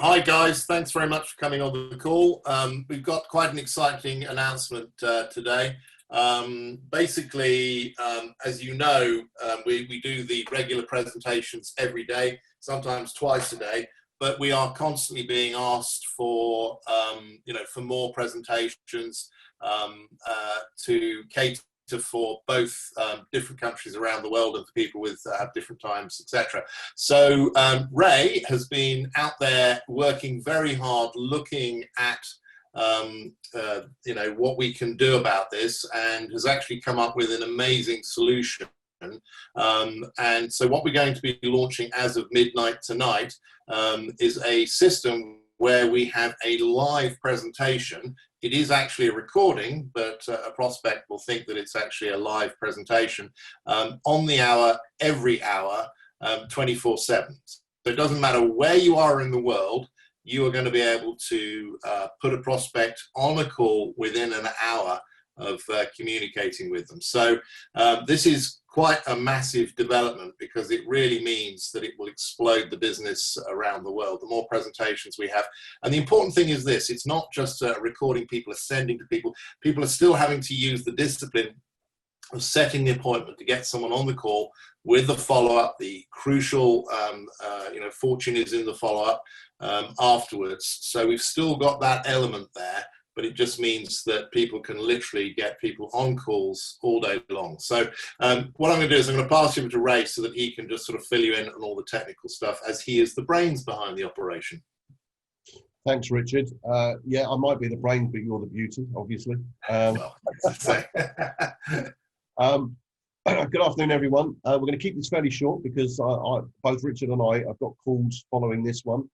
Hi guys, thanks very much for coming on the call. We've got quite an exciting announcement today. Basically, as you know, we do the regular presentations every day, sometimes twice a day, but we are constantly being asked for, for more presentations to cater for both different countries around the world and for people with have different times, etc. So Ray has been out there working very hard, looking at what we can do about this, and has actually come up with an amazing solution. And so what we're going to be launching as of midnight tonight is a system where we have a live presentation. It is actually a recording, but a prospect will think that it's actually a live presentation on the hour, every hour, 24/7. So it doesn't matter where you are in the world, you are going to be able to put a prospect on a call within an hour of communicating with them. So this is quite a massive development, because it really means that it will explode the business around the world. The more presentations we have, and the important thing is this: it's not just recording people, sending to people. People are still having to use the discipline of setting the appointment to get someone on the call with the follow-up. The crucial, fortune is in the follow-up afterwards. So we've still got that element there, but it just means that people can literally get people on calls all day long. So what I'm going to do is I'm going to pass you over to Ray so that he can just sort of fill you in on all the technical stuff, as he is the brains behind the operation. Thanks, Richard. Yeah, I might be the brains, but you're the beauty, obviously. Good afternoon, everyone. We're going to keep this fairly short because both Richard and I have got calls following this one.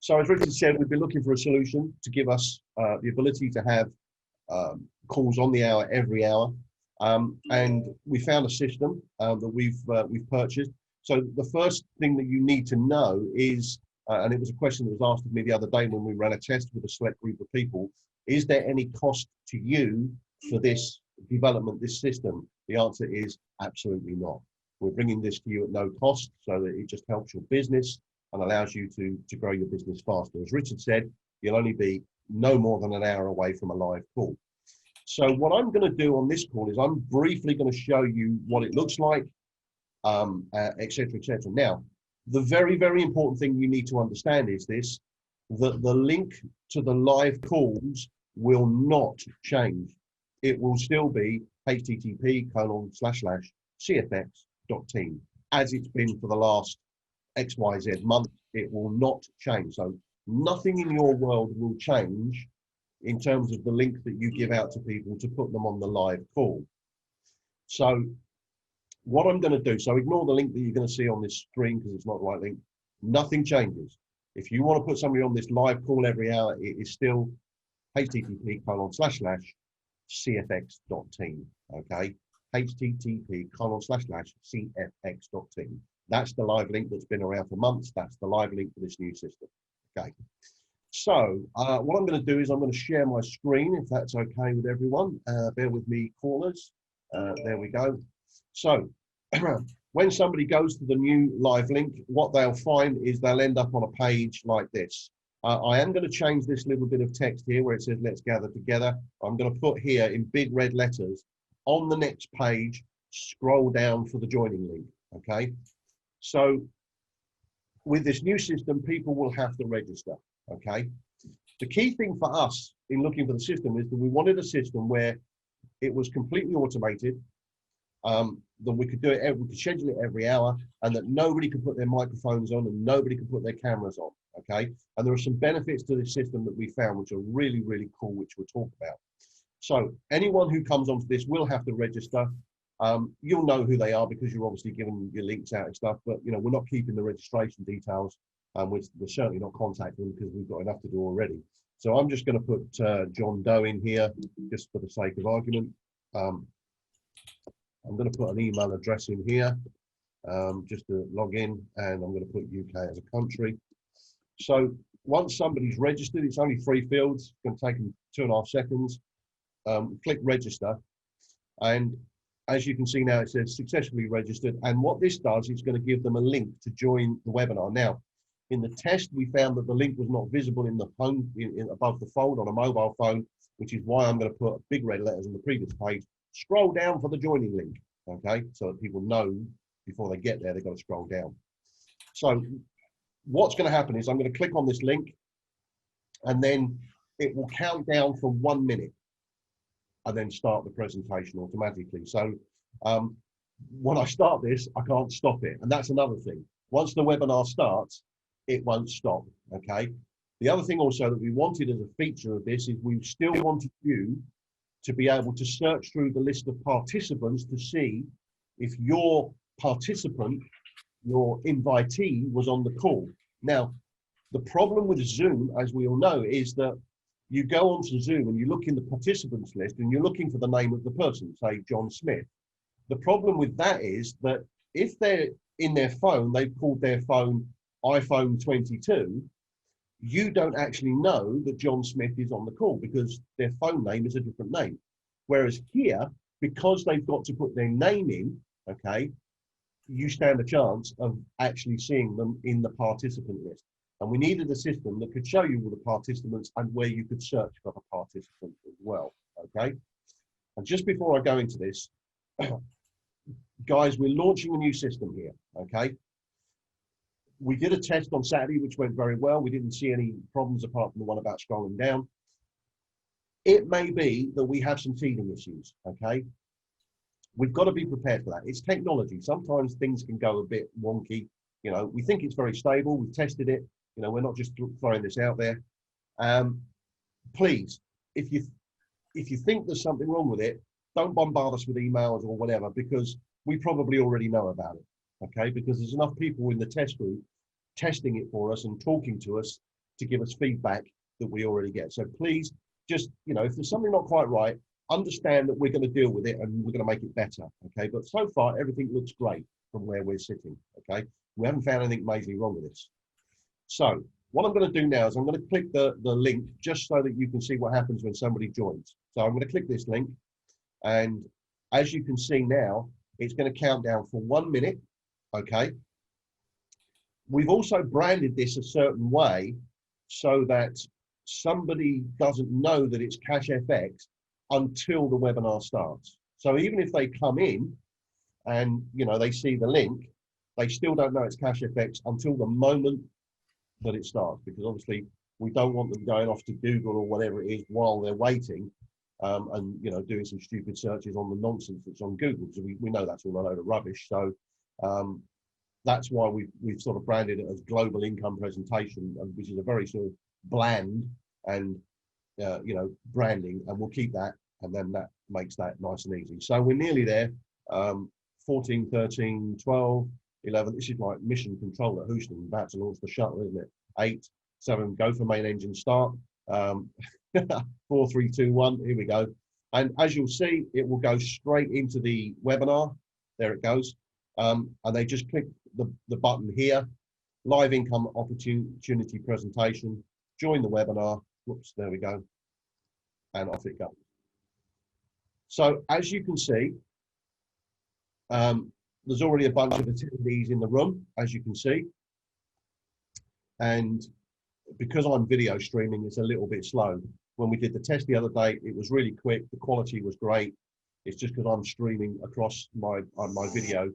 So as Richard said, we've been looking for a solution to give us the ability to have calls on the hour, every hour. And we found a system that we've purchased. So the first thing that you need to know is, and it was a question that was asked of me the other day when we ran a test with a select group of people, is there any cost to you for this development, this system? The answer is absolutely not. We're bringing this to you at no cost, so that it just helps your business and allows you to grow your business faster. As Richard said, you'll only be no more than an hour away from a live call. So what I'm going to do on this call is I'm briefly going to show you what it looks like, et cetera, et cetera. Now, the very, very important thing you need to understand is this, that the link to the live calls will not change. It will still be http://cfx.team, as it's been for the last XYZ month. It will not change. So nothing in your world will change in terms of the link that you give out to people to put them on the live call. So what I'm going to do, so ignore the link that you're going to see on this screen because it's not the right link. Nothing changes. If you want to put somebody on this live call every hour, it is still http://cfx.team. Okay, http://cfx.team. That's the live link that's been around for months. That's the live link for this new system. Okay. So what I'm going to do is I'm going to share my screen, if that's okay with everyone. Bear with me, callers. There we go. So when somebody goes to the new live link, what they'll find is they'll end up on a page like this. I am going to change this little bit of text here where it says let's gather together. I'm going to put here in big red letters on the next page, scroll down for the joining link. Okay. So with this new system, people will have to register. Okay. The key thing for us in looking for the system is that we wanted a system where it was completely automated, that we could do it, we could schedule it every hour, and that nobody could put their microphones on and nobody could put their cameras on. Okay. And there are some benefits to this system that we found, which are really, really cool, which we'll talk about. So anyone who comes onto this will have to register. You'll know who they are because you're obviously giving your links out and stuff, but we're not keeping the registration details. We're certainly not contacting them because we've got enough to do already. So I'm just going to put John Doe in here just for the sake of argument. I'm going to put an email address in here just to log in, and I'm going to put UK as a country. So once somebody's registered, it's only 3 fields. It's going to take them 2.5 seconds. Click register, and as you can see now, it says successfully registered. And what this does is going to give them a link to join the webinar. Now, In the test, we found that the link was not visible in the home, above the fold on a mobile phone, which is why I'm going to put big red letters on the previous page. Scroll down for the joining link, okay? So that people know before they get there, they've got to scroll down. So what's going to happen is I'm going to click on this link, and then it will count down for 1 minute and then start the presentation automatically. So when I start this, I can't stop it. And that's another thing. Once the webinar starts, it won't stop, okay? The other thing also that we wanted as a feature of this is we still wanted you to be able to search through the list of participants to see if your participant, your invitee, was on the call. Now, the problem with Zoom, as we all know, is that you go onto Zoom and you look in the participants list and you're looking for the name of the person, say John Smith. The problem with that is that if they're in their phone, they've called their phone iPhone 22, you don't actually know that John Smith is on the call because their phone name is a different name. Whereas here, because they've got to put their name in, okay, you stand a chance of actually seeing them in the participant list. And we needed a system that could show you all the participants and where you could search for the participants as well, okay? And just before I go into this, guys, we're launching a new system here, okay? We did a test on Saturday, which went very well. We didn't see any problems apart from the one about scrolling down. It may be that we have some teething issues, okay? We've got to be prepared for that. It's technology. Sometimes things can go a bit wonky. You know, we think it's very stable. We've tested it. You know, we're not just throwing this out there. Please, if you think there's something wrong with it, don't bombard us with emails or whatever, because we probably already know about it, okay? Because there's enough people in the test group testing it for us and talking to us to give us feedback that we already get. So please, just, you know, if there's something not quite right, understand that we're going to deal with it and we're going to make it better, okay? But so far, everything looks great from where we're sitting, okay? We haven't found anything majorly wrong with this. So what I'm going to do now is I'm going to click the link just so that you can see what happens when somebody joins. So I'm going to click this link, and as you can see now, it's going to count down for 1 minute, okay? We've also branded this a certain way so that somebody doesn't know that it's CashFX until the webinar starts. So even if they come in and, you know, they see the link, they still don't know it's CashFX until the moment that it starts, because obviously we don't want them going off to Google or whatever it is while they're waiting, and, you know, doing some stupid searches on the nonsense that's on Google, because we know that's all a load of rubbish. So that's why we've sort of branded it as Global Income Presentation, which is a very sort of bland and you know, branding, and we'll keep that, and then that makes that nice and easy. So we're nearly there. 14, 13, 12, 11. This is like mission control at Houston, about to launch the shuttle, isn't it? 8, 7, go for main engine start. 4, 3, 2, 1. Here we go. And as you'll see, it will go straight into the webinar. There it goes. And they just click the button here, live income opportunity presentation, join the webinar. Whoops, there we go. And off it goes. So as you can see, there's already a bunch of attendees in the room, as you can see. And because I'm video streaming, it's a little bit slow. When we did the test the other day, it was really quick. The quality was great. It's just because I'm streaming across my video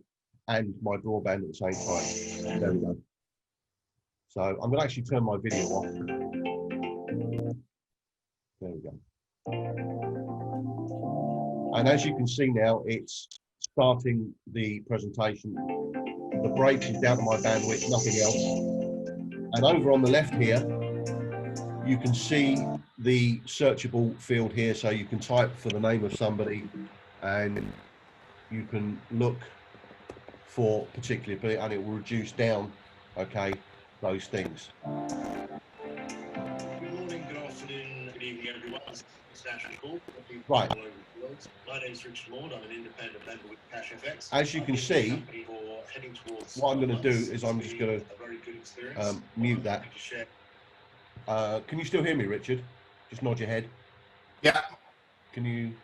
and my broadband at the same time. There we go. So I'm going to actually turn my video off. There we go. And as you can see now, it's starting the presentation. The break is down to my bandwidth, nothing else. And over on the left here, you can see the searchable field here. So you can type for the name of somebody and you can look for particular, and it will reduce down, okay, those things. Good morning, good afternoon, good evening, everyone. It's National Call. Right. My name is Richard Lord. I'm an independent member with CashFX. As you can see, what I'm going to do is I'm just going to mute that. Can you still hear me, Richard? Just nod your head. Yeah. Can you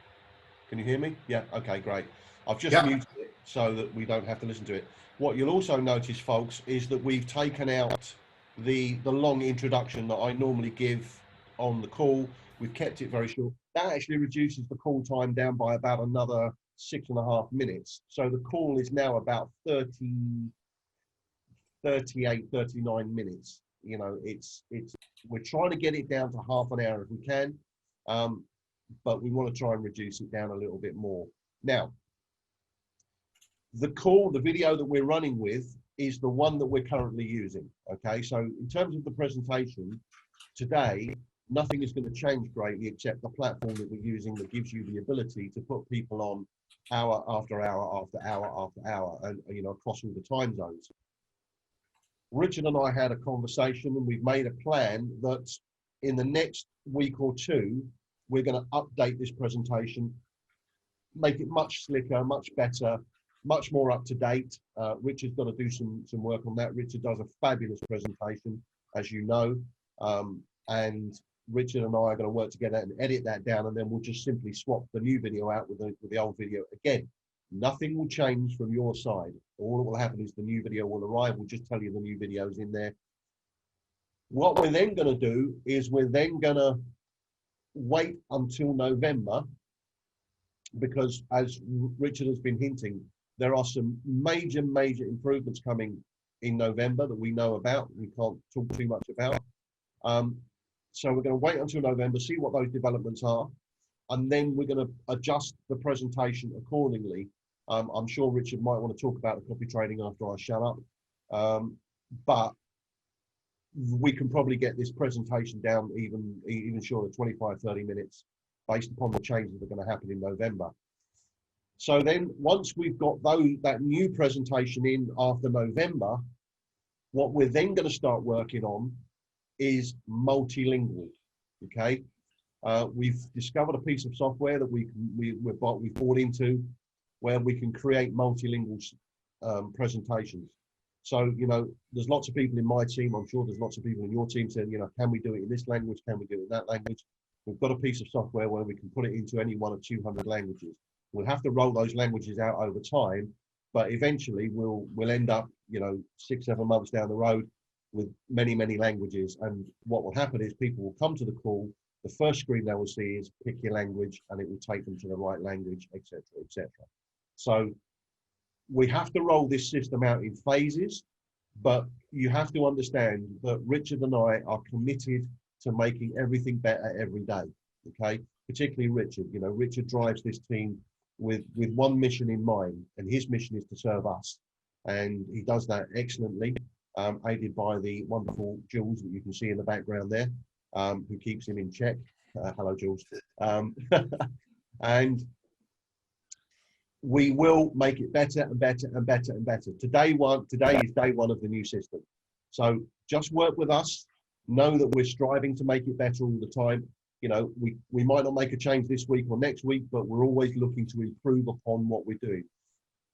hear me? Yeah. Okay, great. I've just muted it so that we don't have to listen to it. What you'll also notice, folks, is that we've taken out the long introduction that I normally give on the call. We've kept it very short. That actually reduces the call time down by about another 6.5 minutes. So the call is now about 38, 39 minutes. You know, we're trying to get it down to half an hour if we can, but we want to try and reduce it down a little bit more. Now, the video that we're running with is the one that we're currently using. Okay, so in terms of the presentation today, nothing is going to change greatly except the platform that we're using that gives you the ability to put people on hour after hour after hour after hour, and you know, across all the time zones. Richard and I had a conversation, and we've made a plan that in the next week or two, we're going to update this presentation, make it much slicker, much better, much more up to date. Richard's got to do some work on that. Richard does a fabulous presentation, as you know, and Richard and I are going to work together and edit that down, and then we'll just simply swap the new video out with the old video. Again, nothing will change from your side. All that will happen is the new video will arrive. We'll just tell you the new video's in there. What we're then going to do is we're then going to wait until November, because as Richard has been hinting, there are some major improvements coming in November that we know about. We can't talk too much about. So we're going to wait until November, see what those developments are, and then we're going to adjust the presentation accordingly. I'm sure Richard might want to talk about the copy trading after I shut up, but we can probably get this presentation down even short of 25-30 minutes based upon the changes that are going to happen in November. So then once we've got that new presentation in after November, what we're then going to start working on is multilingual. Okay, we've discovered a piece of software that we've bought into, where we can create multilingual presentations. So, you know, there's lots of people in my team, I'm sure there's lots of people in your team saying, you know, can we do it in this language? Can we do it in that language? We've got a piece of software where we can put it into any one of 200 languages. We'll have to roll those languages out over time, but eventually we'll end up, you know, 6-7 months down the road with many languages. And what will happen is people will come to the call. The first screen they will see is pick your language, and it will take them to the right language, etc., etc. So we have to roll this system out in phases, but you have to understand that Richard and I are committed to making everything better every day. Okay, particularly Richard. You know, Richard drives this team with one mission in mind, and his mission is to serve us, and he does that excellently, aided by the wonderful Jules that you can see in the background there, who keeps him in check. Hello, Jules. And we will make it better and better and better and better. Today is day one of the new system. So just work with us. Know that we're striving to make it better all the time. You know, we might not make a change this week or next week, but we're always looking to improve upon what we're doing.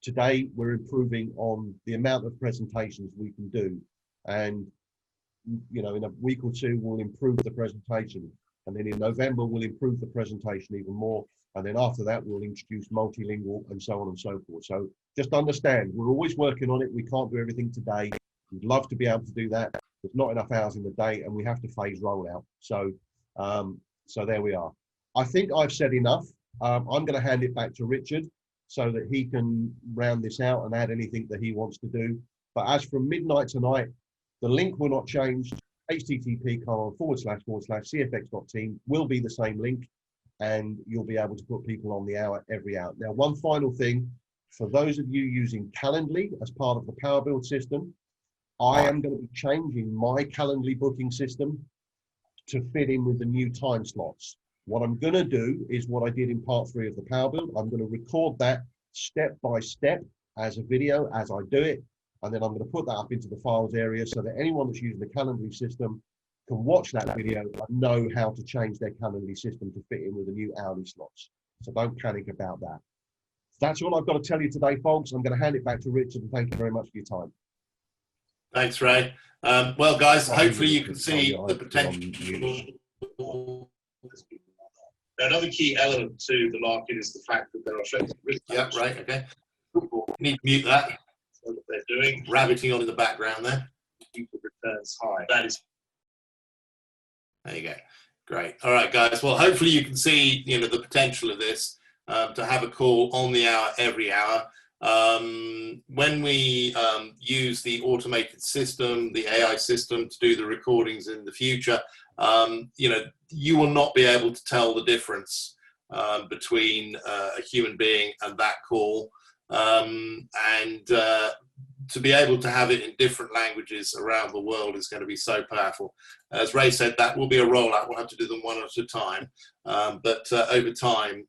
Today, we're improving on the amount of presentations we can do. And, you know, in a week or two, we'll improve the presentation. And then in November, we'll improve the presentation even more. And then after that, we'll introduce multilingual and so on and so forth. So just understand, we're always working on it. We can't do everything today. We'd love to be able to do that. There's not enough hours in the day, and we have to phase rollout. So, so there we are. I think I've said enough. I'm going to hand it back to Richard so that he can round this out and add anything that he wants to do. But as from midnight tonight, the link will not change. http://cfx.team will be the same link, and you'll be able to put people on the hour every hour. Now, one final thing, for those of you using Calendly as part of the PowerBuild system, I am going to be changing my Calendly booking system to fit in with the new time slots. What I'm going to do is what I did in part 3 of the PowerBuild. I'm going to record that step by step as a video as I do it, and then I'm going to put that up into the files area so that anyone that's using the Calendly system can watch that video and know how to change their Calendly system to fit in with the new hourly slots. So don't panic about that. That's all I've got to tell you today, folks. I'm going to hand it back to Richard, and thank you very much for your time. Thanks, Ray. Well, guys, hopefully you can see the potential. Another key element to the market is the fact that there are shows. Yeah, right, okay. Need to mute that. So what they're doing. Rabbiting on in the background there. keep the returns high. That is. There you go. Great. All right, guys. Well, hopefully you can see, the potential of this, to have a call on the hour every hour. When we use the automated system, the AI system, to do the recordings in the future, you will not be able to tell the difference between a human being and that call. To be able to have it in different languages around the world is going to be so powerful. As Ray said, that will be a rollout. We'll have to do them one at a time. But over time,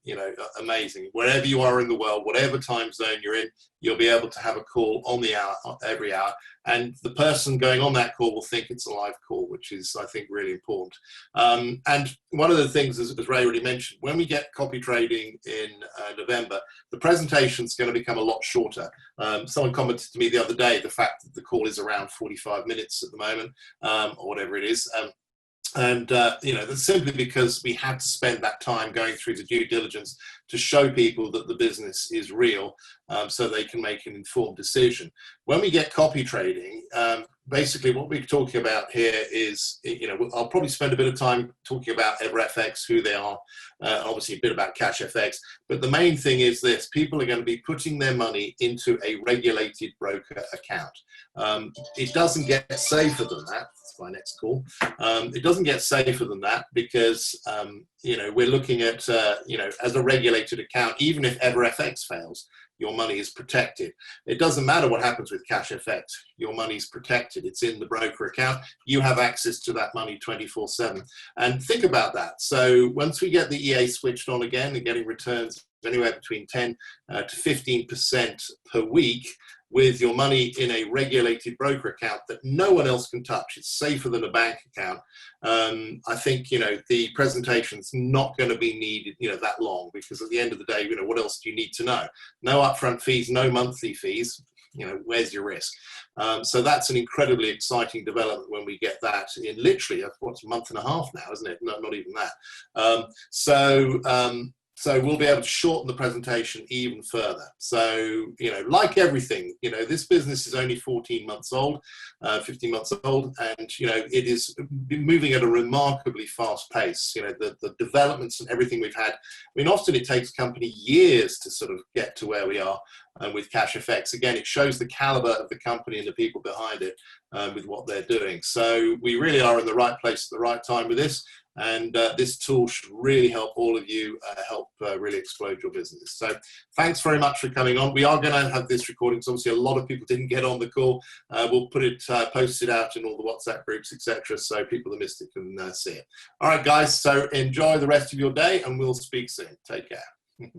amazing. Wherever you are in the world, whatever time zone you're in, you'll be able to have a call on the hour, every hour. And the person going on that call will think it's a live call, which is, I think, really important. And one of the things, as Ray already mentioned, when we get copy trading in November, the presentation is going to become a lot shorter. Someone commented to me the other day, the fact that the call is around 45 minutes at the moment, or whatever it is. That's simply because we had to spend that time going through the due diligence to show people that the business is real, so they can make an informed decision. When we get copy trading, basically what we're talking about here is, I'll probably spend a bit of time talking about EverFX, who they are, obviously a bit about CashFX, but the main thing is this: people are going to be putting their money into a regulated broker account. It doesn't get safer than that. That's my next call. It doesn't get safer than that because, we're looking at, as a regulated account, even if EverFX fails, your money is protected. It doesn't matter what happens with CashFX. Your money's protected. It's in the broker account. You have access to that money 24/7. And think about that. So once we get the EA switched on again and getting returns anywhere between 10 to 15% per week, with your money in a regulated broker account that no one else can touch, it's safer than a bank account. I think, the presentation's not going to be needed, that long, because at the end of the day, what else do you need to know? No upfront fees, no monthly fees. Where's your risk? So that's an incredibly exciting development when we get that in literally, what's a month and a half now, isn't it? No, not even that. So we'll be able to shorten the presentation even further. So, like everything, this business is only 14 months old, 15 months old, and, it is moving at a remarkably fast pace. The developments and everything we've had, often it takes a company years to sort of get to where we are with CashFX. Again, it shows the caliber of the company and the people behind it with what they're doing. So we really are in the right place at the right time with this. And this tool should really help all of you really explode your business. So thanks very much for coming on. We are going to have this recording because obviously a lot of people didn't get on the call. We'll put it, post it out in all the WhatsApp groups, etc., so people that missed it can see it. All right, guys, so enjoy the rest of your day and we'll speak soon. Take care.